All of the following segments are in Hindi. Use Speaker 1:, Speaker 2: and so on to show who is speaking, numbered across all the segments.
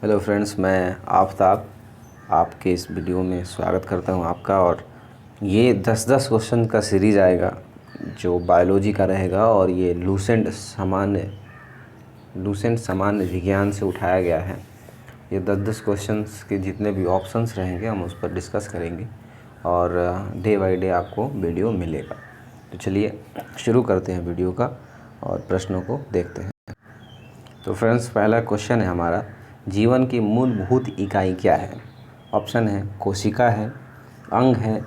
Speaker 1: हेलो फ्रेंड्स, मैं आफताब आपके इस वीडियो में स्वागत करता हूं आपका। और ये 10-10 क्वेश्चन का सीरीज़ आएगा जो बायोलॉजी का रहेगा और ये लूसेंट सामान्य विज्ञान से उठाया गया है। ये 10-10 क्वेश्चंस के जितने भी ऑप्शंस रहेंगे हम उस पर डिस्कस करेंगे और डे बाय डे आपको वीडियो मिलेगा। तो चलिए शुरू करते हैं वीडियो का और प्रश्नों को देखते हैं। तो फ्रेंड्स, पहला क्वेश्चन है हमारा, जीवन की मूलभूत इकाई क्या है? ऑप्शन है कोशिका है, अंग है,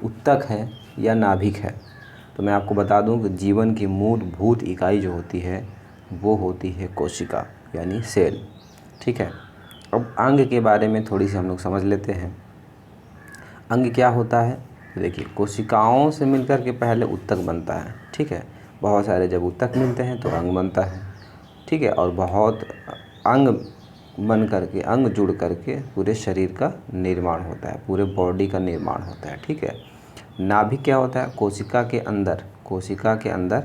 Speaker 1: ऊतक है या नाभिक है। तो मैं आपको बता दूं कि जीवन की मूलभूत इकाई जो होती है वो होती है कोशिका यानी सेल। ठीक है, अब अंग के बारे में थोड़ी सी हम लोग समझ लेते हैं। अंग क्या होता है? तो देखिए, कोशिकाओं से मिलकर के पहले ऊतक बनता है। ठीक है, बहुत सारे जब ऊतक मिलते हैं तो अंग बनता है। ठीक है, और बहुत अंग बन करके, अंग जुड़ करके पूरे शरीर का निर्माण होता है, पूरे बॉडी का निर्माण होता है। ठीक है, नाभिक क्या होता है? कोशिका के अंदर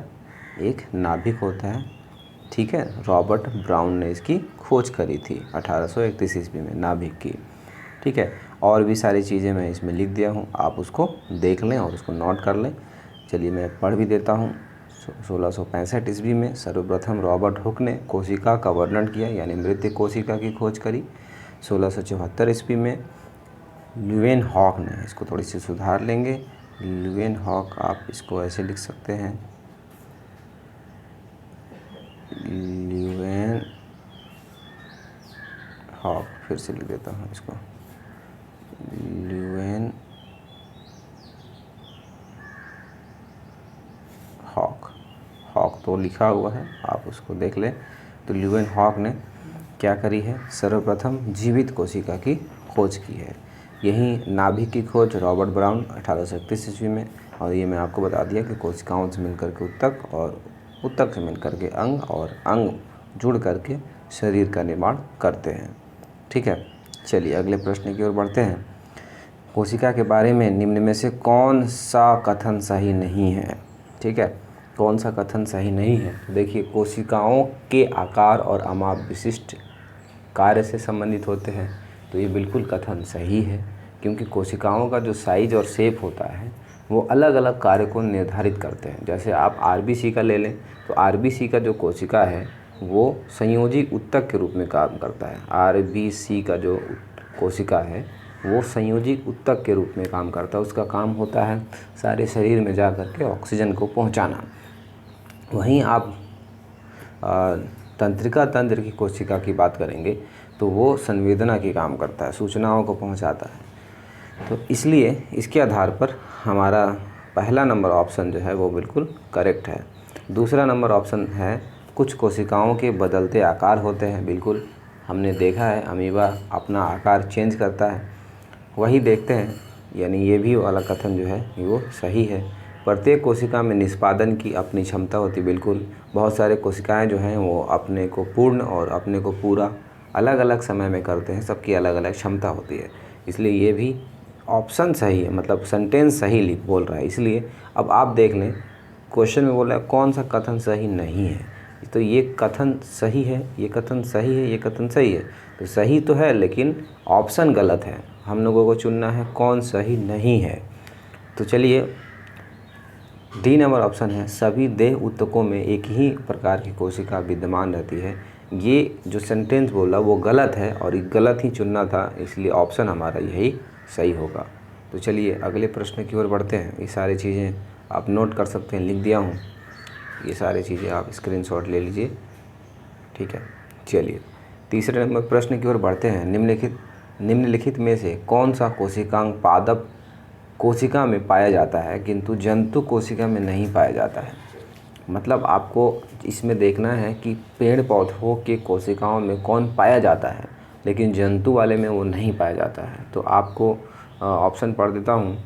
Speaker 1: एक नाभिक होता है। ठीक है, रॉबर्ट ब्राउन ने इसकी खोज करी थी 1831 ईस्वी में, नाभिक की। ठीक है, और भी सारी चीज़ें मैं इसमें लिख दिया हूँ, आप उसको देख लें और उसको नोट कर लें। चलिए मैं पढ़ भी देता हूँ। 1665 ईस्वी में सर्वप्रथम रॉबर्ट हुक ने कोशिका का वर्णन किया, यानी मृत कोशिका की खोज करी। 1674 ईस्वी में ल्यूवेन हॉक ने, इसको थोड़ी सी सुधार लेंगे, ल्यूवेन हॉक, आप इसको ऐसे लिख सकते हैं, ल्यूवेन हॉक, फिर से लिख देता हूँ इसको, ल्यूवेन हॉक। हॉक तो लिखा हुआ है, आप उसको देख लें। तो ल्यूवेन हॉक ने क्या करी है? सर्वप्रथम जीवित कोशिका की खोज की है। यही नाभिक की खोज रॉबर्ट ब्राउन 1831 ईस्वी में, और ये मैं आपको बता दिया कि कोशिकाओं से मिलकर के ऊतक और ऊतक से मिलकर के अंग और अंग जुड़ करके शरीर का निर्माण करते हैं। ठीक है, चलिए अगले प्रश्न की ओर बढ़ते हैं। कोशिका के बारे में निम्न में से कौन सा कथन सही नहीं है? ठीक है, कौन सा कथन सही नहीं है? देखिए, कोशिकाओं के आकार और अमाप विशिष्ट कार्य से संबंधित होते हैं, तो ये बिल्कुल कथन सही है, क्योंकि कोशिकाओं का जो साइज और शेप होता है वो अलग अलग कार्य को निर्धारित करते हैं। जैसे आप आरबीसी का ले लें, तो आरबीसी का जो कोशिका है वो संयोजी ऊतक के रूप में काम करता है। आरबीसी का जो कोशिका है वो संयोजी ऊतक के रूप में काम करता है। उसका काम होता है सारे शरीर में जा कर के ऑक्सीजन को पहुंचाना। वहीं आप तंत्रिका तंत्र की कोशिका की बात करेंगे तो वो संवेदना की काम करता है, सूचनाओं को पहुंचाता है। तो इसलिए इसके आधार पर हमारा पहला नंबर ऑप्शन जो है वो बिल्कुल करेक्ट है। दूसरा नंबर ऑप्शन है, कुछ कोशिकाओं के बदलते आकार होते हैं। बिल्कुल, हमने देखा है अमीबा अपना आकार चेंज करता है, वही देखते हैं, यानी ये भी वाला कथन जो है वो सही है। प्रत्येक कोशिका में निष्पादन की अपनी क्षमता होती है। बिल्कुल, बहुत सारे कोशिकाएं जो हैं वो अपने को पूर्ण और अपने को पूरा अलग अलग समय में करते हैं, सबकी अलग अलग क्षमता होती है। इसलिए ये भी ऑप्शन सही है, मतलब सेंटेंस सही बोल रहा है। इसलिए अब आप देख लें, क्वेश्चन में बोल रहा है कौन सा कथन सही नहीं है, तो ये कथन सही है, ये कथन सही है, ये कथन सही है। तो सही तो है लेकिन ऑप्शन गलत है, हम लोगों को चुनना है कौन सही नहीं है। तो चलिए, डी नंबर ऑप्शन है, सभी देह ऊतकों में एक ही प्रकार की कोशिका विद्यमान रहती है। ये जो सेंटेंस बोला वो गलत है और ये गलत ही चुनना था, इसलिए ऑप्शन हमारा यही सही होगा। तो चलिए अगले प्रश्न की ओर बढ़ते हैं। ये सारी चीज़ें आप नोट कर सकते हैं, लिख दिया हूँ, ये सारी चीज़ें आप स्क्रीनशॉट ले लीजिए। ठीक है, चलिए तीसरे नंबर प्रश्न की ओर बढ़ते हैं। निम्नलिखित में से कौन सा कोशिकांग पादप कोशिका में पाया जाता है किंतु जंतु कोशिका में नहीं पाया जाता है? मतलब आपको इसमें देखना है कि पेड़ पौधों के कोशिकाओं में कौन पाया जाता है लेकिन जंतु वाले में वो नहीं पाया जाता है। तो आपको ऑप्शन पढ़ देता हूँ,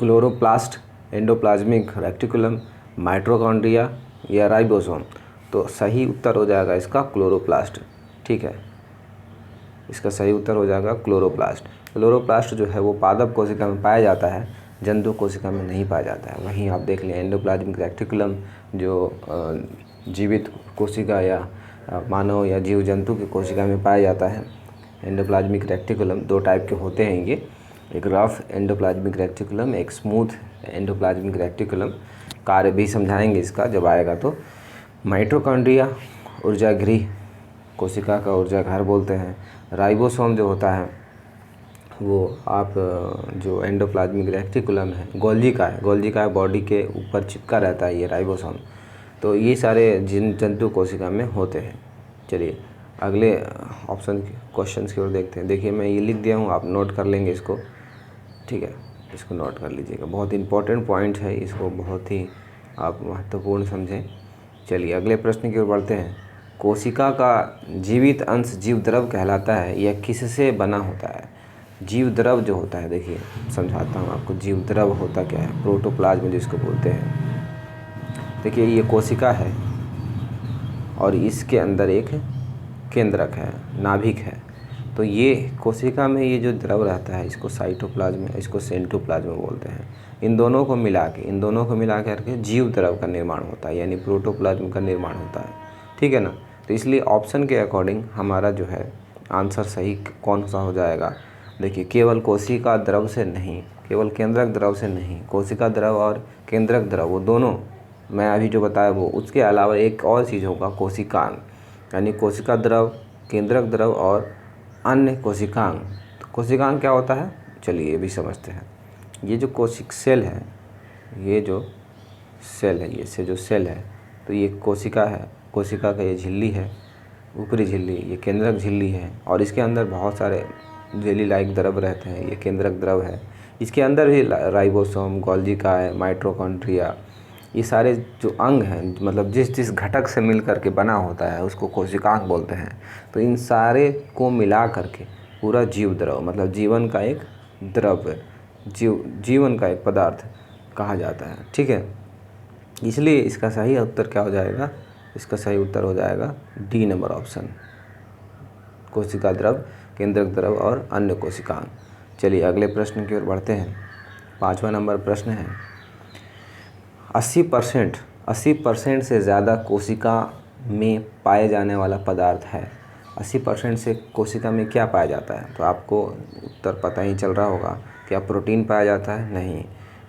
Speaker 1: क्लोरोप्लास्ट, एंडोप्लाज्मिक रेटिकुलम, माइटोकॉन्ड्रिया या राइबोसोम। तो सही उत्तर हो जाएगा इसका क्लोरोप्लास्ट। ठीक है, इसका सही उत्तर हो जाएगा क्लोरोप्लास्ट। क्लोरोप्लास्ट जो है वो पादप कोशिका में पाया जाता है, जंतु कोशिका में नहीं पाया जाता है। वहीं आप देख लें एंडोप्लाज्मिक रेटिकुलम जो जीवित कोशिका या मानव या जीव जंतु की कोशिका में पाया जाता है। एंडोप्लाज्मिक रेटिकुलम 2 टाइप के होते हैं ये, एक रफ एंडोप्लाज्मिक रेटिकुलम, एक स्मूथ एंडोप्लाज्मिक रेटिकुलम। कार्य भी समझाएंगे इसका जब आएगा तो। माइटोकॉन्ड्रिया ऊर्जा गृह, कोशिका का ऊर्जा घर बोलते हैं। राइबोसोम जो होता है वो आप जो एंडोप्लाज्मिक रेटिकुलम है गोल्जी का है, बॉडी के ऊपर चिपका रहता है ये राइबोसोम। तो ये सारे जंतु कोशिका में होते हैं। चलिए अगले ऑप्शन क्वेश्चंस की ओर देखते हैं। देखिए मैं ये लिख दिया हूँ, आप नोट कर लेंगे इसको, ठीक है, इसको नोट कर लीजिएगा, बहुत इंपॉर्टेंट पॉइंट है, इसको बहुत ही आप महत्वपूर्ण समझें। चलिए अगले प्रश्न की ओर बढ़ते हैं। कोशिका का जीवित अंश जीव द्रव कहलाता है, यह किससे बना होता है? जीव द्रव जो होता है, देखिए समझाता हूँ आपको, जीव द्रव होता क्या है, प्रोटोप्लाज्म जिसको बोलते हैं। देखिए ये कोशिका है और इसके अंदर एक केंद्रक है, नाभिक है। तो ये कोशिका में ये जो द्रव रहता है इसको साइटोप्लाज्म, इसको सेंटोप्लाज्म बोलते हैं। इन दोनों को मिला करके जीव द्रव का निर्माण होता है, यानी प्रोटोप्लाज्म का निर्माण होता है, ठीक है ना। तो इसलिए ऑप्शन के अकॉर्डिंग हमारा जो है आंसर सही कौन सा हो जाएगा? देखिए केवल कोशिका द्रव से नहीं, केवल केंद्रक द्रव से नहीं, कोशिका द्रव और केंद्रक द्रव वो दोनों मैं अभी जो बताया वो, उसके अलावा एक और चीज़ होगा कोशिकांग, यानी कोशिका द्रव, केंद्रक द्रव और अन्य कोशिकांग। तो कोशिकांग क्या होता है, चलिए ये भी समझते हैं। ये जो कोशिक सेल है, ये जो सेल है, ये से जो सेल है, तो ये कोशिका है, कोशिका का ये झिल्ली है, ऊपरी झिल्ली, ये केंद्रक झिल्ली है, और इसके अंदर बहुत सारे जेली लाइक द्रव रहते हैं, ये केंद्रक द्रव है। इसके अंदर भी राइबोसोम, गोल्जी काय, माइटोकॉन्ड्रिया, ये सारे जो अंग हैं, मतलब जिस जिस घटक से मिल करके बना होता है उसको कोशिकांग बोलते हैं। तो इन सारे को मिला करके पूरा जीव द्रव, मतलब जीवन का एक द्रव्य, जीवन का एक पदार्थ कहा जाता है, ठीक है। इसलिए इसका सही उत्तर क्या हो जाएगा? इसका सही उत्तर हो जाएगा डी नंबर ऑप्शन, कोशिका द्रव, केंद्रक द्रव और अन्य कोशिकांग। चलिए अगले प्रश्न की ओर बढ़ते हैं। 5वां नंबर प्रश्न है, 80% से ज़्यादा कोशिका में पाए जाने वाला पदार्थ है। 80% से कोशिका में क्या पाया जाता है? तो आपको उत्तर पता ही चल रहा होगा। क्या प्रोटीन पाया जाता है? नहीं।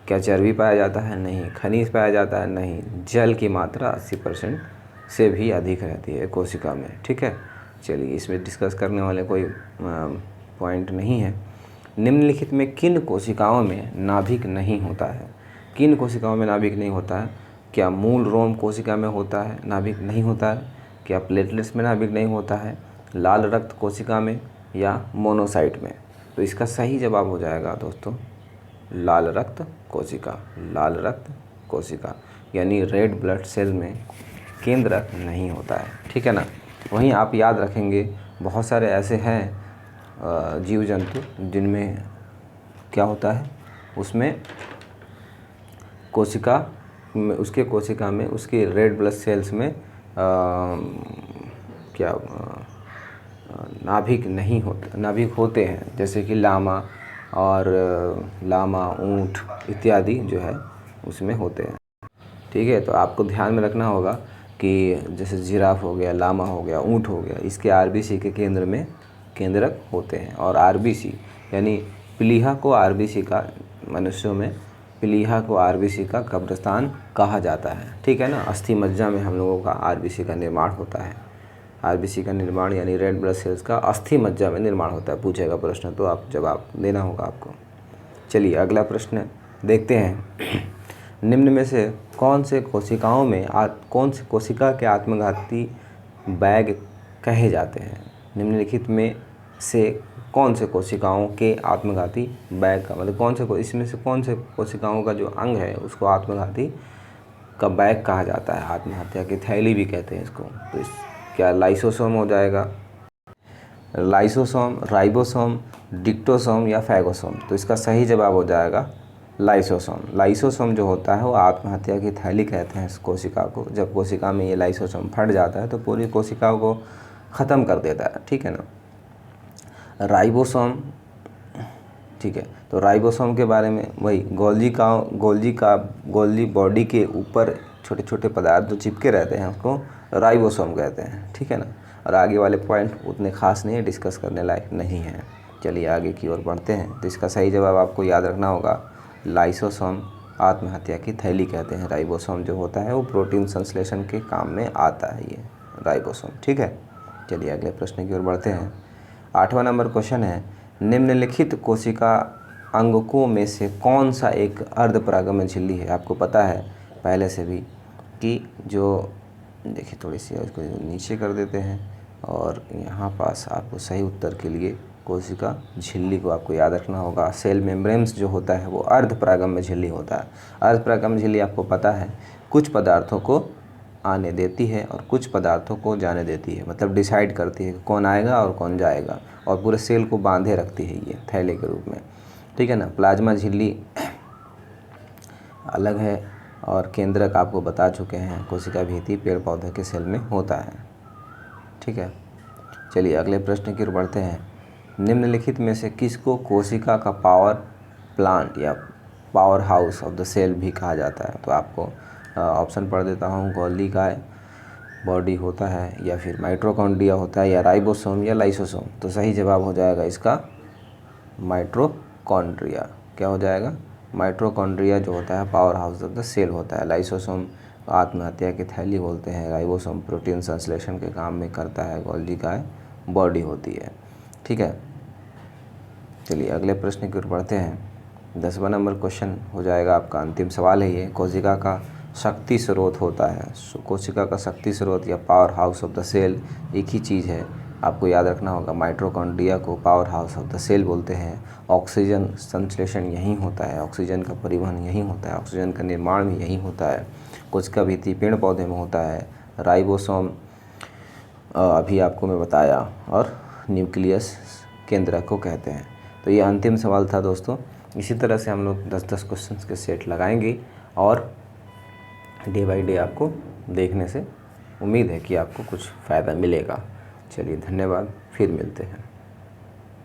Speaker 1: क्या चर्बी पाया जाता है? नहीं। खनिज पाया जाता है? नहीं। जल की मात्रा 80% से भी अधिक रहती है कोशिका में, ठीक है। चलिए इसमें डिस्कस करने वाले कोई पॉइंट नहीं है। निम्नलिखित में किन कोशिकाओं में नाभिक नहीं होता है? किन कोशिकाओं में नाभिक नहीं होता है? क्या मूल रोम कोशिका में होता है, नाभिक नहीं होता है? क्या प्लेटलेट्स में नाभिक नहीं होता है? लाल रक्त कोशिका में या मोनोसाइट में? तो इसका सही जवाब हो जाएगा दोस्तों लाल रक्त कोशिका। लाल रक्त कोशिका यानी रेड ब्लड सेल में केंद्रक नहीं होता है, ठीक है ना। वहीं आप याद रखेंगे बहुत सारे ऐसे हैं जीव जंतु जिनमें क्या होता है, उसमें कोशिका में, उसके कोशिका में, उसके रेड ब्लड सेल्स में नाभिक नहीं होते, नाभिक होते हैं, जैसे कि लामा और ऊँट इत्यादि जो है उसमें होते हैं, ठीक है। तो आपको ध्यान में रखना होगा कि जैसे जिराफ हो गया, लामा हो गया, ऊँट हो गया, इसके आरबीसी के केंद्र में केंद्रक होते हैं। और आरबीसी यानी प्लीहा को आरबीसी का, मनुष्यों में प्लीहा को आरबीसी का कब्रिस्तान कहा जाता है, ठीक है ना। अस्थि मज्जा में हम लोगों का आरबीसी का निर्माण होता है। आरबीसी का निर्माण यानी रेड ब्लड सेल्स का अस्थि मज्जा में निर्माण होता है। पूछेगा प्रश्न तो आप जवाब देना होगा आपको। चलिए अगला प्रश्न देखते हैं। निम्न में से कौन से कोशिका के आत्मघाती बैग कहे जाते हैं? निम्नलिखित में से कौन से कोशिकाओं के आत्मघाती बैग का मतलब इसमें से कौन से कोशिकाओं का जो अंग है उसको आत्मघाती का बैग कहा जाता है? आत्महत्या की थैली भी कहते हैं इसको। तो इस क्या लाइसोसोम हो जाएगा? लाइसोसोम, राइबोसोम, डिक्टोसोम या फैगोसोम? तो इसका सही जवाब हो जाएगा लाइसोसोम। लाइसोसोम जो होता है वो आत्महत्या की थैली कहते हैं इस कोशिका को। जब कोशिका में ये लाइसोसोम फट जाता है तो पूरी कोशिका को ख़त्म कर देता है, ठीक है ना। राइबोसोम, ठीक है, तो राइबोसोम के बारे में वही गोल्जी बॉडी के ऊपर छोटे छोटे पदार्थ जो चिपके रहते हैं उसको राइबोसोम कहते हैं, ठीक है ना। और आगे वाले पॉइंट उतने खास नहीं है, डिस्कस करने लायक नहीं है। चलिए आगे की ओर बढ़ते हैं। तो इसका सही जवाब आपको याद रखना होगा, लाइसोसोम आत्महत्या की थैली कहते हैं। राइबोसोम जो होता है वो प्रोटीन संश्लेषण के काम में आता है, ये राइबोसोम, ठीक है। चलिए अगले प्रश्न की ओर बढ़ते हैं। 8वां नंबर क्वेश्चन है, निम्नलिखित कोशिका अंगकों में से कौन सा एक अर्धपरागमय झिल्ली है। आपको पता है पहले से भी कि जो देखिए, थोड़ी सी इसको नीचे कर देते हैं और यहाँ पास आपको सही उत्तर के लिए कोशिका झिल्ली को आपको याद रखना होगा। सेल मेम्ब्रेन्स जो होता है वो अर्धपरागमय झिल्ली होता है। अर्धपरागमय झिल्ली आपको पता है कुछ पदार्थों को आने देती है और कुछ पदार्थों को जाने देती है, मतलब डिसाइड करती है कि कौन आएगा और कौन जाएगा, और पूरे सेल को बांधे रखती है ये थैले के रूप में, ठीक है ना। प्लाज्मा झिल्ली अलग है और केंद्रक आपको बता चुके हैं, कोशिका भित्ति पेड़ पौधे के सेल में होता है, ठीक है। चलिए अगले प्रश्न की ओर बढ़ते हैं। निम्नलिखित में से किसको कोशिका का पावर प्लांट या power house of the cell भी कहा जाता है। तो आपको ऑप्शन पढ़ देता हूँ, गोल्गी काय बॉडी होता है, या फिर माइटोकॉन्ड्रिया होता है, या राइबोसोम या लाइसोसोम। तो सही जवाब हो जाएगा इसका माइटोकॉन्ड्रिया। क्या हो जाएगा, माइटोकॉन्ड्रिया जो होता है power house of the cell होता है। लाइसोसोम आत्महत्या की थैली बोलते हैं, राइबोसोम प्रोटीन संश्लेषण के काम में करता है, गोल्गी काय बॉडी होती है, ठीक है। चलिए अगले प्रश्न की ओर बढ़ते हैं। 10वां नंबर क्वेश्चन हो जाएगा आपका, अंतिम सवाल है ये। कोशिका का शक्ति स्रोत होता है। कोशिका का शक्ति स्रोत या power house of the cell एक ही चीज़ है, आपको याद रखना होगा। माइटोकॉन्ड्रिया को power house of the cell बोलते हैं। ऑक्सीजन संश्लेषण यहीं होता है, ऑक्सीजन का परिवहन यहीं होता है, ऑक्सीजन का निर्माण भी यहीं होता है। कोशिका भित्ति पेड़ पौधे में होता है। राइबोसोम अभी आपको मैं बताया, और न्यूक्लियस केंद्रक को कहते हैं। तो ये अंतिम सवाल था दोस्तों। इसी तरह से हम लोग 10-10 क्वेश्चंस के सेट लगाएंगे और डे बाय डे आपको देखने से उम्मीद है कि आपको कुछ फ़ायदा मिलेगा। चलिए धन्यवाद, फिर मिलते हैं।